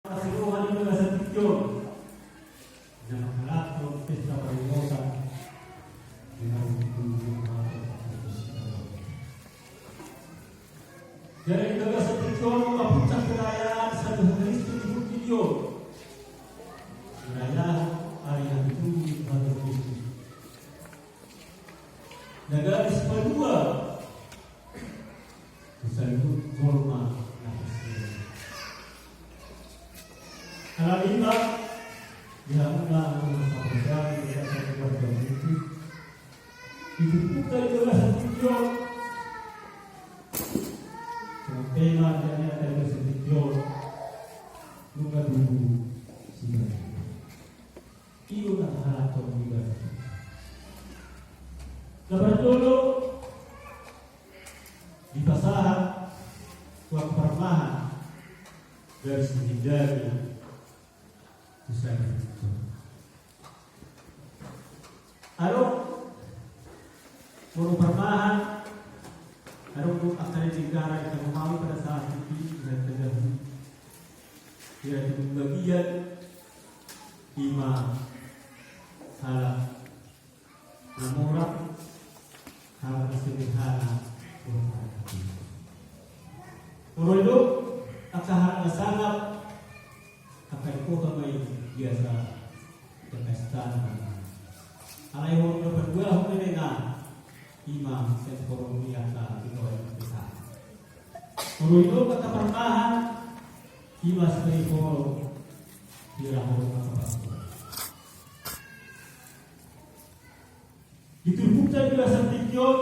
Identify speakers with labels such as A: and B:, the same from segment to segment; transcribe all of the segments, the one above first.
A: Pasiruhan ito sa Tikyon na makalatong pesta pariwosa dari ito sa Tikyon mapuncak perayaan sa Tuhan Kristus di Tikyon perayaan hari yang ditunggu Tuhan Kristus Nagaris kedua disebut hormat. Kalima dilakukan pekerjaan yang keluarga itu bukan juga sedikit tema yang ada sedikit bukan dulu sih itu tak harap juga kabar dulu di pasaran waktu permahan dari sehingga Arok permahan Arok akan negara yang mau pada saat itu dan terjadi yaitu bagian 5 salah namun hal sederhana Orang itu akan sangat akan kota mai biasa berpesta. Alai orang berdua mendengar imam ekonomi yang itu yang besar. Orang itu kata pertahan imam sebagai forum dirahul apa ditubuhkan juga sedikit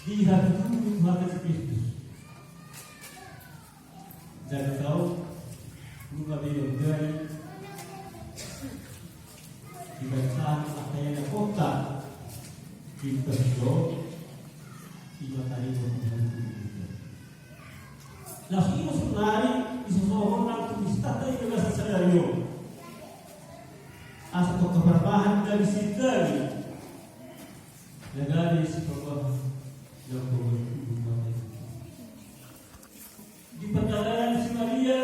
A: di hati Tuhan Kristus. Jangan tahu lupa beliau dari dibacaan akayana kota di Terjo di materi Tuhan. Lalu ini sebenarnya disosohon untuk distatai juga sesadario. Asal keberbahan dari sidari negara di sebuah yang di perjalanan si Maria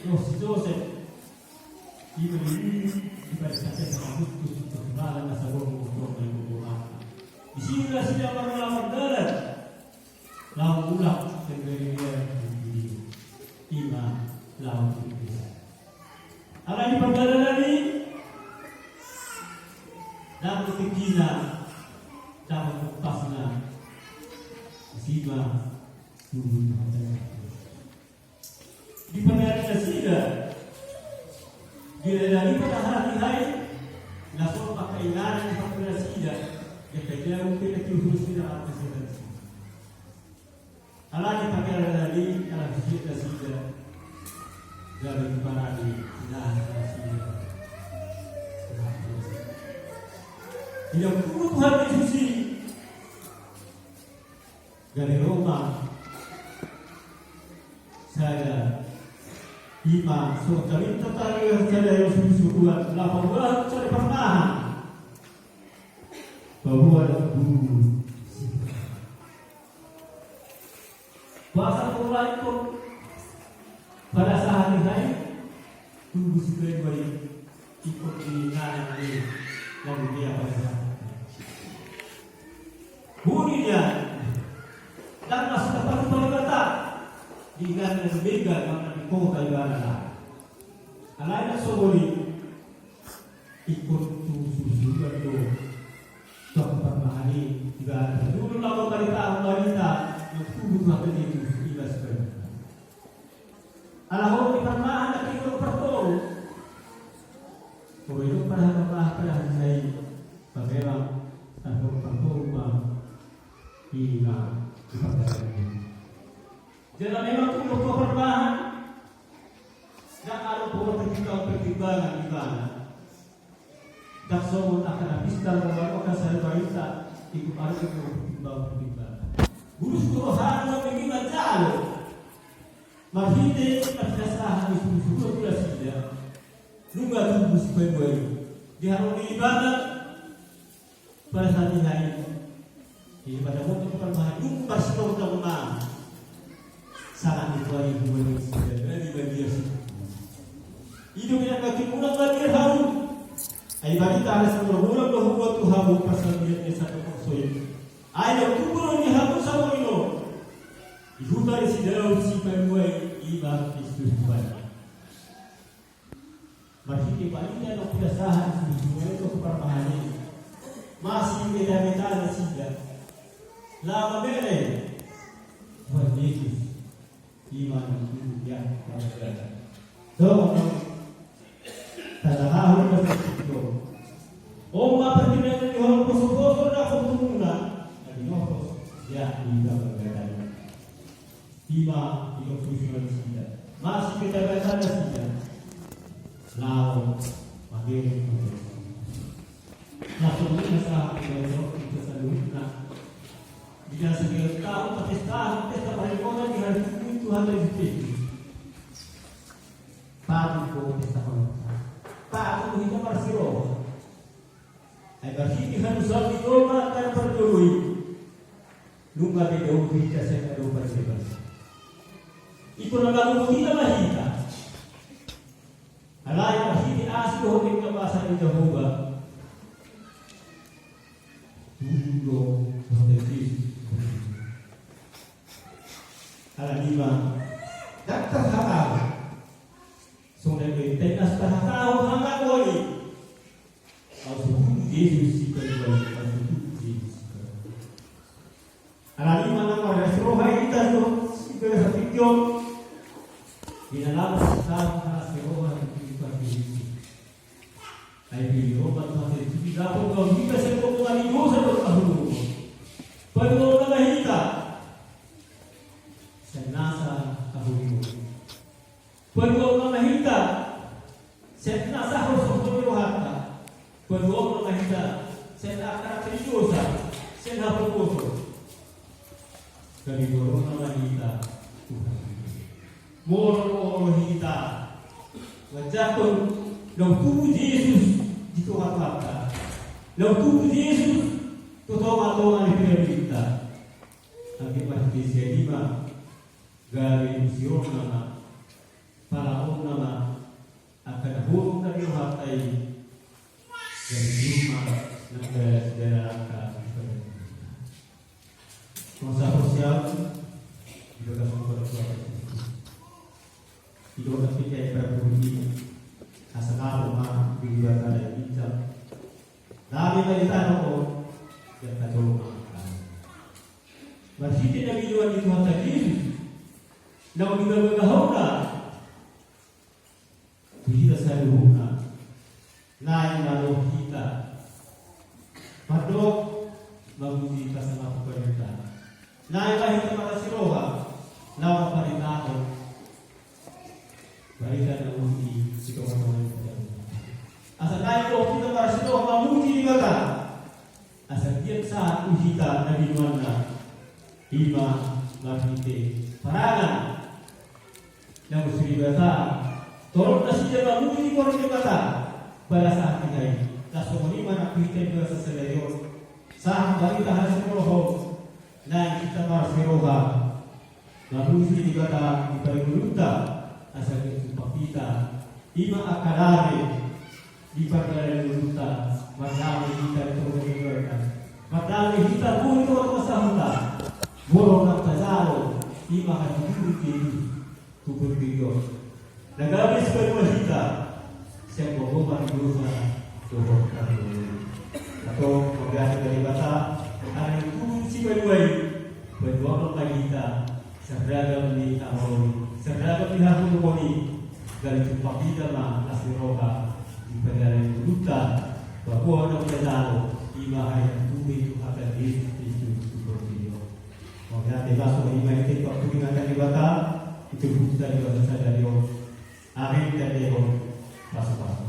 A: si Joseph diberi diberikan sama Kristus untuk kenalan asal ngomong yang berdoa. Di sini lah sudah melamar darat, lawan ulang dari dia imam lawan Kristus. Akan di perjalanan ini dapat kekina dapat kupasna siapa di perjalanan sida dari pada hari-hari langsung pakai ilan di perjalanan sida kita mungkin itu sida atas sida ala di perjalanan tadi kalau sida dari para di sida yang Tuhan Yesus dari Roma saya imam surga minta tadi saya Yesus buat laporan saya pernah bahwa guru bahasa Quran itu pada saat ini tunggu sekali ikut di kanan ini yang dia pada saat bunyinya dan masuk tempat berkata dengan berbeda dengan kota ibadah. Alainya sobori ikut susu itu tempat mahali ibadah. Dulu lalu wanita yang tubuh hati itu ibadah sekali. Alahor di permahan dan ikut pertol. Kalau itu pada hari bagaimana alahor pertol hingga jadi memang untuk perubahan dan ada pertimbangan di mana tak semua akan habiskan bahwa saya wanita ikut ada pertimbangan. Guru Tuhan bagaimana jalur mahide perjasa di susu sudah sudah nunggu tunggu sebagai diharap ibadah pada saat ini. Jadi pada waktu pertama itu pas tahun sangat dituai tahan sa murang huwag tuhabo pasabihan niya sa kapasoy. Ayaw tuburo ni habo sa Panginoon. Ihuta si Daud si Panginoon iba Kristus Tuhan. Marhiti pa niya ng pinasahan sa Panginoon ko parmahanin. Masih beda-beda na siya. Lama bere. Buat Yesus. Iman ng dunia. So, talahahon na sa sityo. O mapatingan ng Diyos, puso-puso na kung tumuna. Ang Diyos, ya, iba magagaya. Iba, iyong susunod siya. Masih beda-beda na siya. Lao, magiling. Langsung sa akin ito sa luhit na bila sa mga tao patestahan testa parikonan di hari Tuhan dari Tuhan. Pagi ko testa konon. Pagi ko kita parsiro. Ay berarti kan usah di Roma kan berdui. Lunga di Roma kita saya kado parsiro. Iko na lagu kita mahita. Alay berarti asli hokin ka bahasa ni Jehovah. Tudo protegido. Alima, dakta hakau. Sungai tenas tahakau hangakoi. Ausuhu Yesus sikoi Yesus. Alima nama resrohai kita tu sikoi hapikyo. Dinalam sa seroha kita Yesus. Ay birobat sa dapat kau kita sepuluh kali dosa bertahun. Perlu nama kita senasa kahulu. Perlu nama kita senasa harus berdoa. Perlu nama kita senasa dosa senasa berdosa. Kami berdoa nama kita Tuhan. Moro kita wajahkan dan tubuh Yesus di Tuhan kita. Lalu tubuh Yesus totoo-totoo ang pinagkita. Ang ipahiti siya lima gari usirong nama paraong nama akan hurong na hatay dari lima ng daraka kung sa sosial ito na sa ito na siya ipagpuli asakaro ma bigyan na ito. Dami balita ko, yang katulong ang Masiti na biluan ni Tuhan Tagil, na umigabagahaw na, kita sa luhong na, naing malong kita, padok, mabuti ka sa mga pagkalita, naing kahit na makasiroha, na makaparita ko, balikan na uti, ito ka naman yung asa tayo ko kita para sa ito, mamuti ba ka? Asa diyan sa uhita na binuan na ima makite parangan na musibata torok na siya mamuti ko rin bata para sa akin ay kaso mo ni man akita ko sa selayo sa balita sa roho na kita para sa roha mamuti bata ipariguluta asa kita papita ima akarare di pagkalan luta, marami kita ito magigorkan. Marami kita po ito at masahuta. Burong ng tazaro, di makatibuti, tupulpiyo. Nagabis ko yung mahita, siya po marigusa, tuhok na tuloy. Ito, magkasi ka bata, ang nagtulong si Manuel, pwede ang mahita, sa dragang ni Amon, sa dragang ni Hakumoni, galing pakita na asiroha, pagdating luta, bago ang pagdalo, iba ay ang tubig akan Yesus Kristus Tuhan. Magkati baso iba ito ang tubig akan ibata, ito buta di basa sa Diyos. Amin, Diyos, paso-paso.